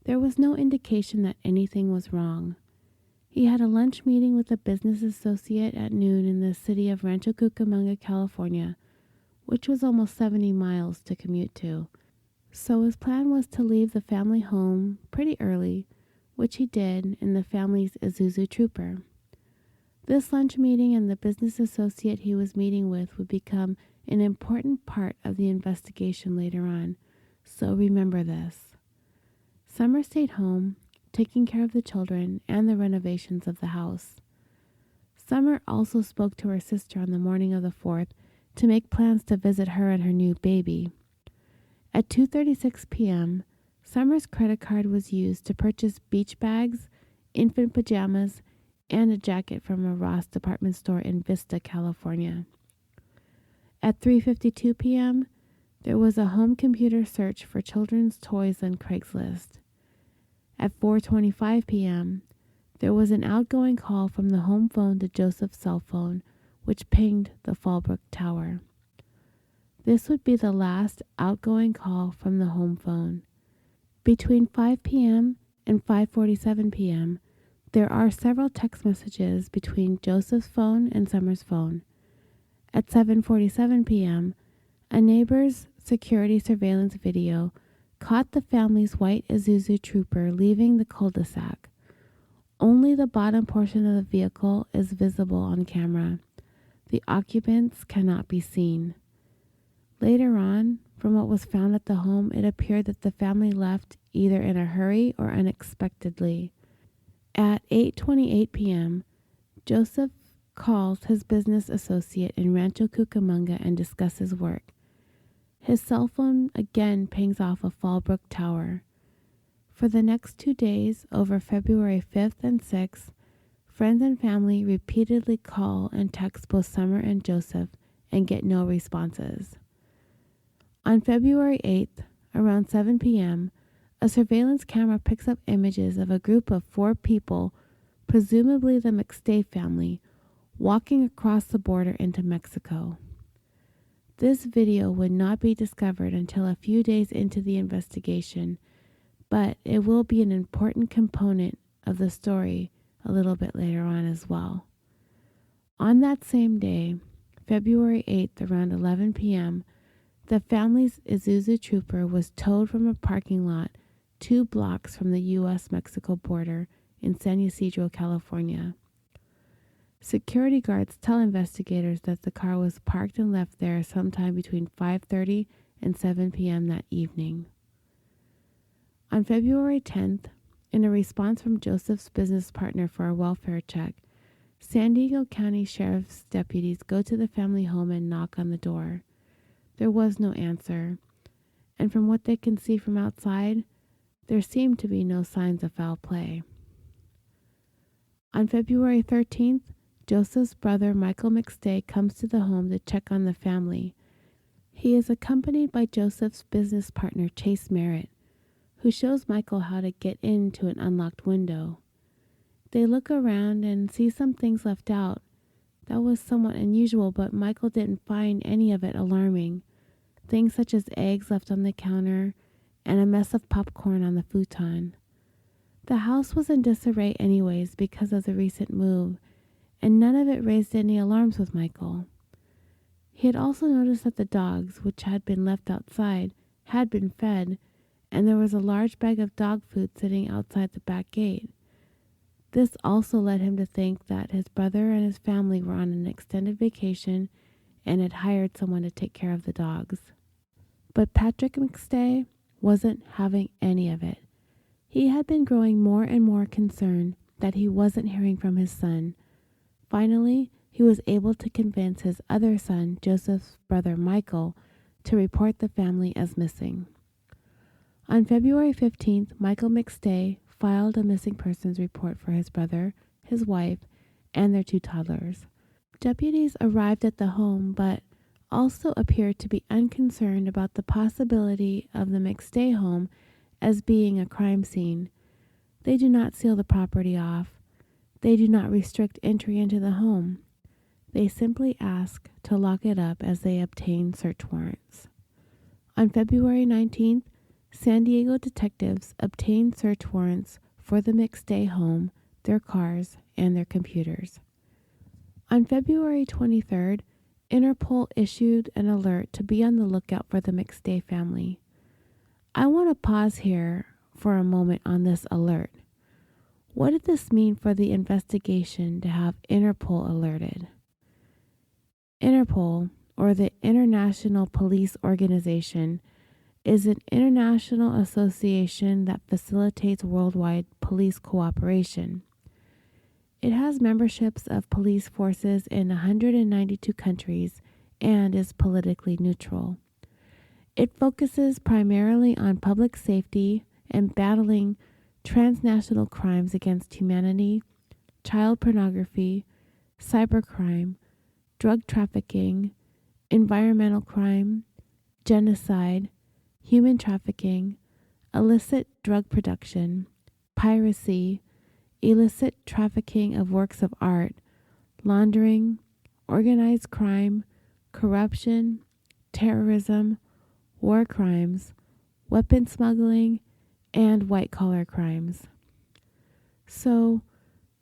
There was no indication that anything was wrong. He had a lunch meeting with a business associate at noon in the city of Rancho Cucamonga, California, which was almost 70 miles to commute to. So his plan was to leave the family home pretty early, which he did in the family's Isuzu Trooper. This lunch meeting and the business associate he was meeting with would become an important part of the investigation later on, so remember this. Summer stayed home, taking care of the children and the renovations of the house. Summer also spoke to her sister on the morning of the 4th to make plans to visit her and her new baby. At 2:36 p.m., Summer's credit card was used to purchase beach bags, infant pajamas, and a jacket from a Ross department store in Vista, California. At 3:52 p.m., there was a home computer search for children's toys on Craigslist. At 4:25 p.m., there was an outgoing call from the home phone to Joseph's cell phone, which pinged the Fallbrook Tower. This would be the last outgoing call from the home phone. Between 5 p.m. and 5:47 p.m., there are several text messages between Joseph's phone and Summer's phone. At 7:47 p.m., a neighbor's security surveillance video caught the family's white Isuzu Trooper leaving the cul-de-sac. Only the bottom portion of the vehicle is visible on camera. The occupants cannot be seen. Later on, from what was found at the home, it appeared that the family left either in a hurry or unexpectedly. At 8:28 p.m., Joseph calls his business associate in Rancho Cucamonga and discusses work. His cell phone again pings off a Fallbrook Tower. For the next 2 days, over February 5th and 6th, friends and family repeatedly call and text both Summer and Joseph and get no responses. On February 8th, around 7 p.m., a surveillance camera picks up images of a group of 4 people, presumably the McStay family, walking across the border into Mexico. This video would not be discovered until a few days into the investigation, but it will be an important component of the story a little bit later on as well. On that same day, February 8th, around 11 p.m., the family's Isuzu Trooper was towed from a parking lot 2 blocks from the U.S.-Mexico border in San Ysidro, California. Security guards tell investigators that the car was parked and left there sometime between 5:30 and 7 p.m. that evening. On February 10th, in a response from Joseph's business partner for a welfare check, San Diego County Sheriff's deputies go to the family home and knock on the door. There was no answer, and from what they can see from outside, there seemed to be no signs of foul play. On February 13th, Joseph's brother Michael McStay comes to the home to check on the family. He is accompanied by Joseph's business partner Chase Merritt, who shows Michael how to get into an unlocked window. They look around and see some things left out. That was somewhat unusual, but Michael didn't find any of it alarming. Things such as eggs left on the counter and a mess of popcorn on the futon. The house was in disarray anyways because of the recent move, and none of it raised any alarms with Michael. He had also noticed that the dogs, which had been left outside, had been fed, and there was a large bag of dog food sitting outside the back gate. This also led him to think that his brother and his family were on an extended vacation and had hired someone to take care of the dogs. But Patrick McStay wasn't having any of it. He had been growing more and more concerned that he wasn't hearing from his son. Finally, he was able to convince his other son, Joseph's brother Michael, to report the family as missing. On February 15th, Michael McStay filed a missing persons report for his brother, his wife, and their 2 toddlers. Deputies arrived at the home, but also appeared to be unconcerned about the possibility of the McStay home as being a crime scene. They do not seal the property off. They do not restrict entry into the home. They simply ask to lock it up as they obtain search warrants. On February 19th, San Diego detectives obtained search warrants for the McStay home, their cars, and their computers. On February 23rd, Interpol issued an alert to be on the lookout for the McStay family. I want to pause here for a moment on this alert. What did this mean for the investigation to have Interpol alerted? Interpol, or the International Police Organization, is an international association that facilitates worldwide police cooperation. It has memberships of police forces in 192 countries and is politically neutral. It focuses primarily on public safety and battling transnational crimes against humanity, child pornography, cybercrime, drug trafficking, environmental crime, genocide, human trafficking, illicit drug production, piracy, illicit trafficking of works of art, laundering, organized crime, corruption, terrorism, war crimes, weapon smuggling, and white-collar crimes. So,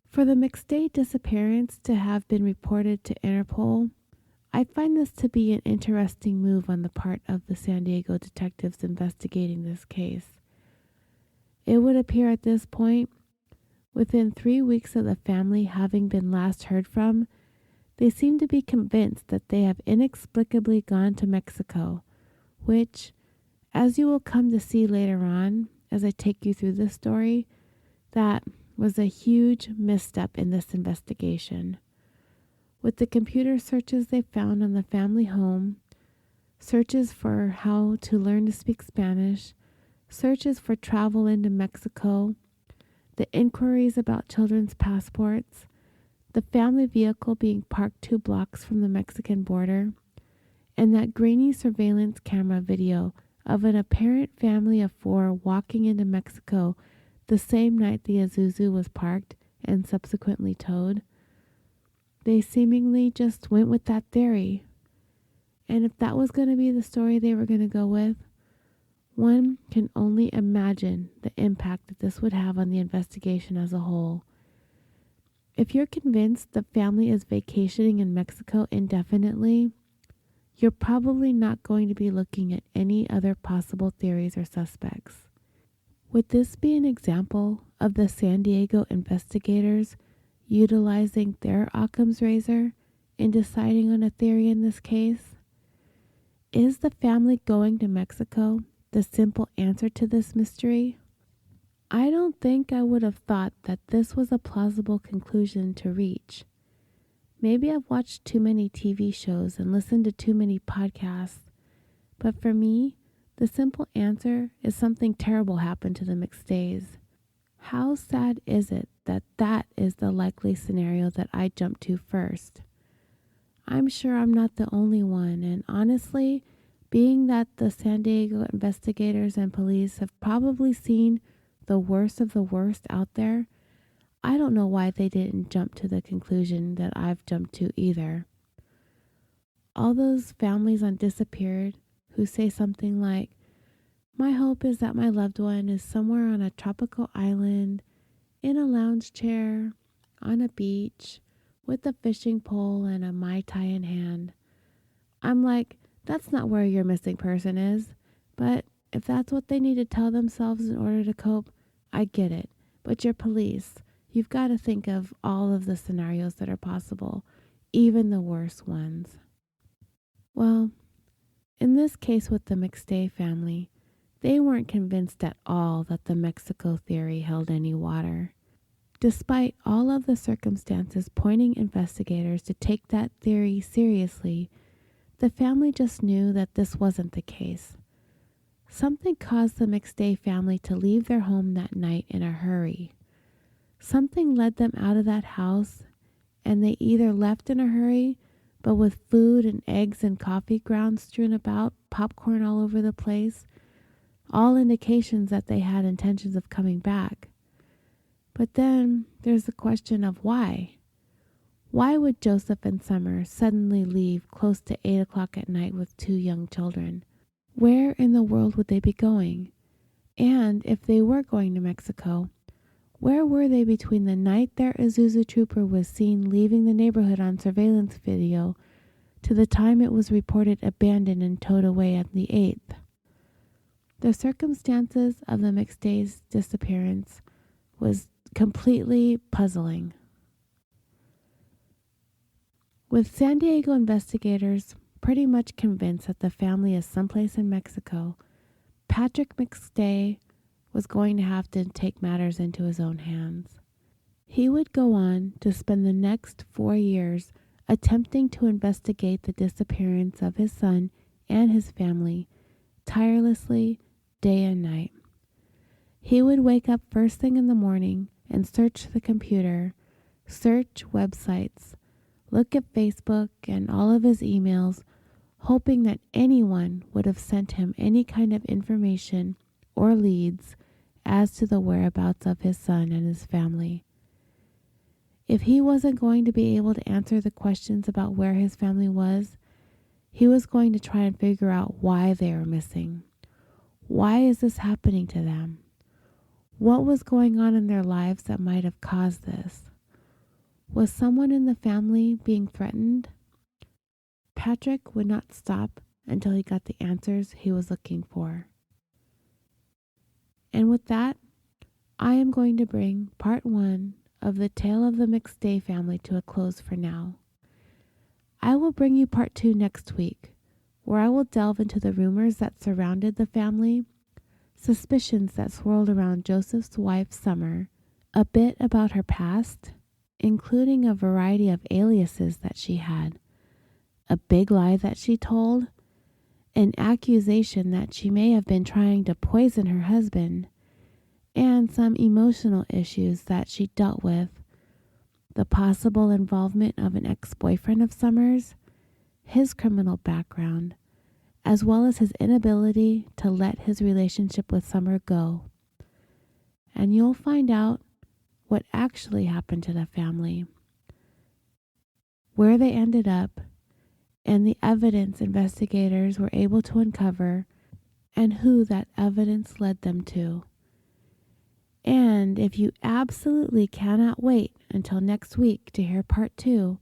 for the McStay disappearance to have been reported to Interpol, I find this to be an interesting move on the part of the San Diego detectives investigating this case. It would appear at this point, within 3 weeks of the family having been last heard from, they seem to be convinced that they have inexplicably gone to Mexico, which, as you will come to see later on as I take you through this story, that was a huge misstep in this investigation. With the computer searches they found on the family home, searches for how to learn to speak Spanish, searches for travel into Mexico, the inquiries about children's passports, the family vehicle being parked 2 blocks from the Mexican border, and that grainy surveillance camera video of an apparent family of 4 walking into Mexico the same night the Isuzu was parked and subsequently towed. They seemingly just went with that theory. And if that was going to be the story they were going to go with, one can only imagine the impact that this would have on the investigation as a whole. If you're convinced the family is vacationing in Mexico indefinitely, you're probably not going to be looking at any other possible theories or suspects. Would this be an example of the San Diego investigators utilizing their Occam's razor in deciding on a theory in this case? Is the family going to Mexico the simple answer to this mystery? I don't think I would have thought that this was a plausible conclusion to reach. Maybe I've watched too many TV shows and listened to too many podcasts, but for me, the simple answer is something terrible happened to the McStays. How sad is it that that is the likely scenario that I jumped to first? I'm sure I'm not the only one, and honestly, being that the San Diego investigators and police have probably seen the worst of the worst out there, I don't know why they didn't jump to the conclusion that I've jumped to either. All those families on Disappeared who say something like, "My hope is that my loved one is somewhere on a tropical island, in a lounge chair, on a beach, with a fishing pole and a Mai Tai in hand." I'm like, that's not where your missing person is. But if that's what they need to tell themselves in order to cope, I get it. But you're police. you've got to think of all of the scenarios that are possible, even the worst ones. Well, in this case with the McStay family, they weren't convinced at all that the Mexico theory held any water. Despite all of the circumstances pointing investigators to take that theory seriously, the family just knew that this wasn't the case. Something caused the McStay family to leave their home that night in a hurry. Something led them out of that house, and they either left in a hurry, but with food and eggs and coffee grounds strewn about, popcorn all over the place, all indications that they had intentions of coming back. But then there's the question of why. Why would Joseph and Summer suddenly leave close to 8 o'clock at night with 2 young children? Where in the world would they be going? And if they were going to Mexico, where were they between the night their Isuzu trooper was seen leaving the neighborhood on surveillance video to the time it was reported abandoned and towed away on the 8th? The circumstances of the McStay's disappearance was completely puzzling. With San Diego investigators pretty much convinced that the family is someplace in Mexico, Patrick McStay was going to have to take matters into his own hands. He would go on to spend the next 4 years attempting to investigate the disappearance of his son and his family tirelessly, day and night. He would wake up first thing in the morning and search the computer, search websites, look at Facebook and all of his emails, hoping that anyone would have sent him any kind of information or leads as to the whereabouts of his son and his family. If he wasn't going to be able to answer the questions about where his family was, he was going to try and figure out why they were missing. Why is this happening to them? What was going on in their lives that might have caused this? Was someone in the family being threatened? Patrick would not stop until he got the answers he was looking for. And with that, I am going to bring part 1 of the tale of the McStay family to a close for now. I will bring you part 2 next week, where I will delve into the rumors that surrounded the family, suspicions that swirled around Joseph's wife, Summer, a bit about her past, including a variety of aliases that she had, a big lie that she told, an accusation that she may have been trying to poison her husband, and some emotional issues that she dealt with, the possible involvement of an ex-boyfriend of Summer's, his criminal background, as well as his inability to let his relationship with Summer go. And you'll find out what actually happened to the family, where they ended up, and the evidence investigators were able to uncover, and who that evidence led them to. And if you absolutely cannot wait until next week to hear part 2,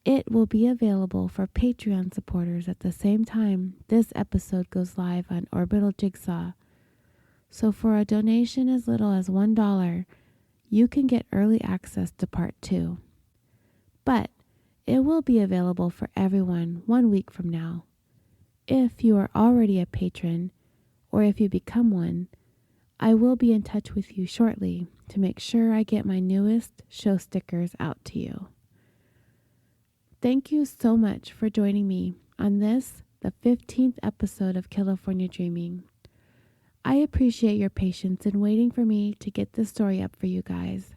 it will be available for Patreon supporters at the same time this episode goes live on Orbital Jigsaw. So for a donation as little as $1, you can get early access to part 2. But it will be available for everyone 1 week from now. If you are already a patron, or if you become one, I will be in touch with you shortly to make sure I get my newest show stickers out to you. Thank you so much for joining me on this, the 15th episode of Killafornia Dreaming. I appreciate your patience in waiting for me to get this story up for you guys.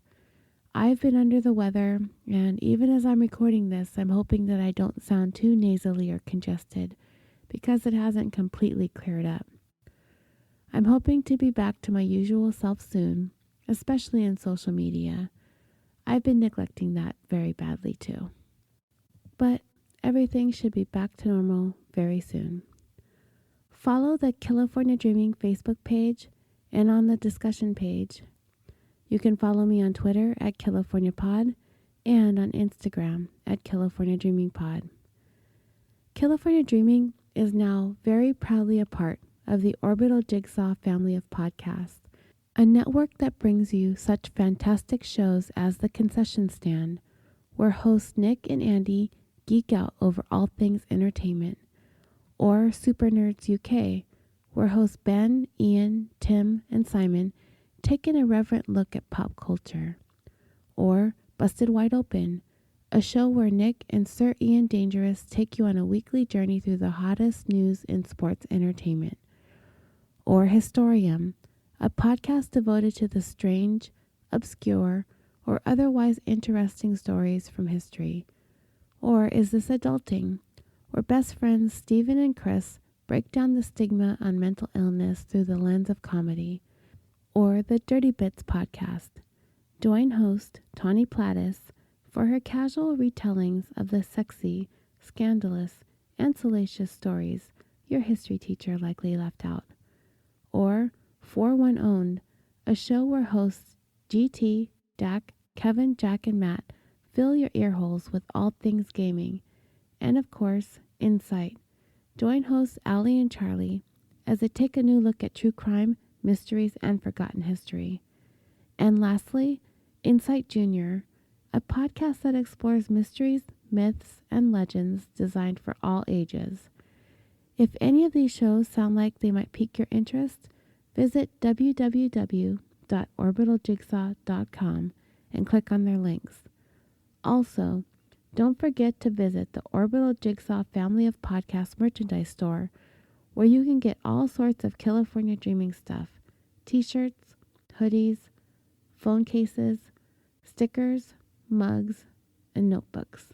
I've been under the weather, and even as I'm recording this, I'm hoping that I don't sound too nasally or congested, because it hasn't completely cleared up. I'm hoping to be back to my usual self soon, especially in social media. I've been neglecting that very badly too. But everything should be back to normal very soon. Follow the Killafornia Dreaming Facebook page and on the discussion page. You can follow me on Twitter at KillaforniaPod and on Instagram at Killafornia Dreaming Pod. Killafornia Dreaming is now very proudly a part of the Orbital Jigsaw family of podcasts, a network that brings you such fantastic shows as The Concession Stand, where hosts Nick and Andy geek out over all things entertainment, or Super Nerds UK, where hosts Ben, Ian, Tim, and Simon take an irreverent look at pop culture, or Busted Wide Open, a show where Nick and Sir Ian Dangerous take you on a weekly journey through the hottest news in sports entertainment, or Historium, a podcast devoted to the strange, obscure, or otherwise interesting stories from history. Or Is This Adulting, where best friends Stephen and Chris break down the stigma on mental illness through the lens of comedy. Or the Dirty Bits podcast. Join host Tawny Plattis for her casual retellings of the sexy, scandalous, and salacious stories your history teacher likely left out. Or 4-1 Owned, a show where hosts GT, Dak, Kevin, Jack, and Matt fill your ear holes with all things gaming. And of course, Insight. Join hosts Allie and Charlie as they take a new look at true crime, mysteries, and forgotten history. And lastly, Insight Junior, a podcast that explores mysteries, myths, and legends designed for all ages. If any of these shows sound like they might pique your interest, visit www.orbitaljigsaw.com and click on their links. Also, don't forget to visit the Orbital Jigsaw Family of Podcast merchandise store, where you can get all sorts of Killafornia Dreaming stuff: t-shirts, hoodies, phone cases, stickers, mugs, and notebooks.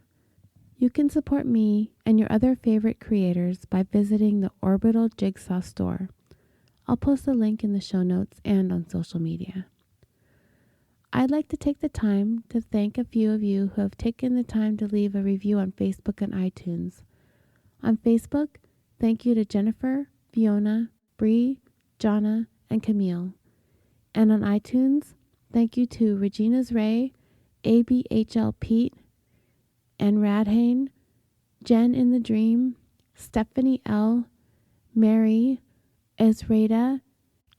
You can support me and your other favorite creators by visiting the Orbital Jigsaw store. I'll post a link in the show notes and on social media. I'd like to take the time to thank a few of you who have taken the time to leave a review on Facebook and iTunes. On Facebook, thank you to Jennifer, Fiona, Bree, Jonna, and Camille. And on iTunes, thank you to Regina's Ray, ABHL Pete, and Radhane, Jen in the Dream, Stephanie L., Mary, Ezrada,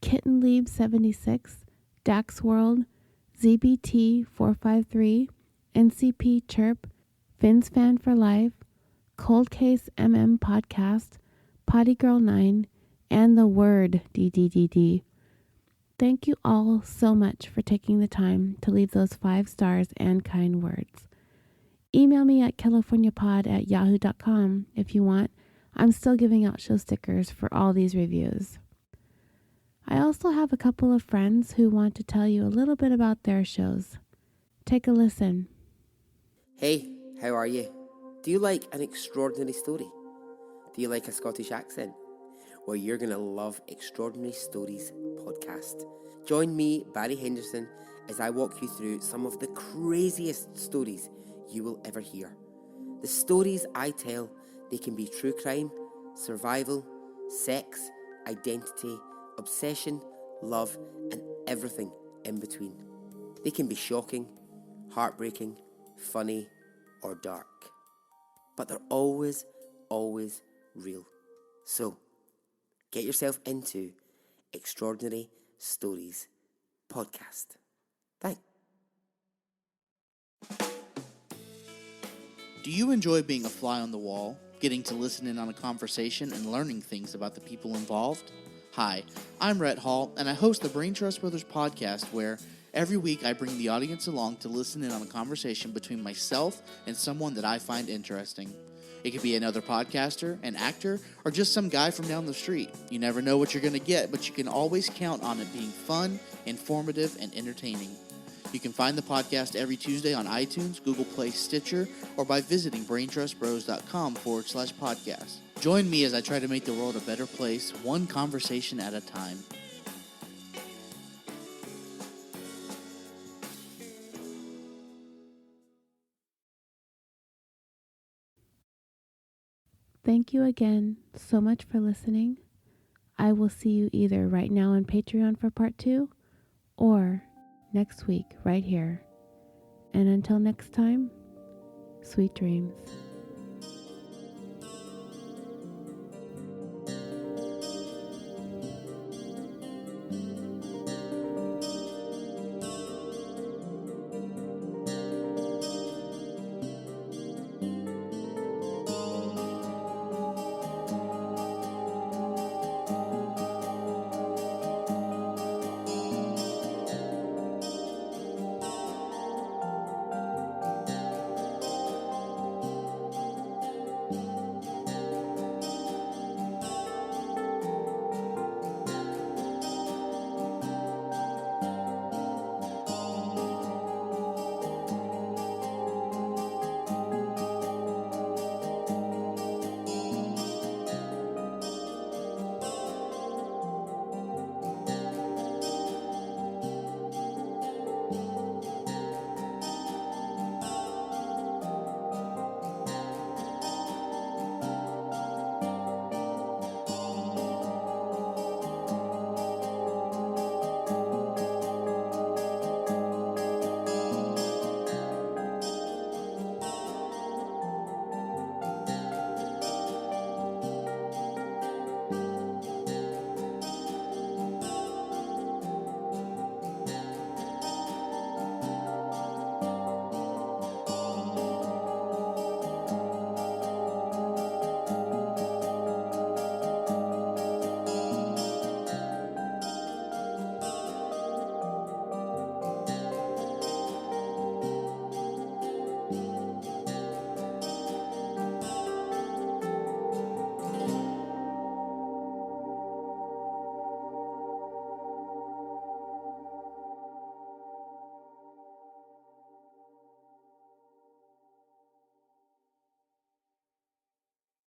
Kitten Lieb 76, Dax World, ZBT 453, NCP Chirp, Finn's Fan for Life, Cold Case MM Podcast, Potty Girl 9, and The Word DDDD. Thank you all so much for taking the time to leave those 5 stars and kind words. Email me at californiapod@yahoo.com if you want. I'm still giving out show stickers for all these reviews. I also have a couple of friends who want to tell you a little bit about their shows. Take a listen. Hey, how are you? Do you like an extraordinary story? Do you like a Scottish accent? Well, you're going to love Extraordinary Stories podcast. Join me, Barry Henderson, as I walk you through some of the craziest stories you will ever hear. The stories I tell, they can be true crime, survival, sex, identity, obsession, love, and everything in between. They can be shocking, heartbreaking, funny, or dark. But they're always, always real. So, get yourself into Extraordinary Stories podcast. Thanks. Do you enjoy being a fly on the wall, getting to listen in on a conversation and learning things about the people involved? Hi, I'm Rhett Hall, and I host the Brain Trust Brothers podcast, where every week I bring the audience along to listen in on a conversation between myself and someone that I find interesting. It could be another podcaster, an actor, or just some guy from down the street. You never know what you're going to get, but you can always count on it being fun, informative, and entertaining. You can find the podcast every Tuesday on iTunes, Google Play, Stitcher, or by visiting braintrustbros.com/podcast. Join me as I try to make the world a better place, one conversation at a time. Thank you again so much for listening. I will see you either right now on Patreon for part 2 or next week right here. And until next time, sweet dreams.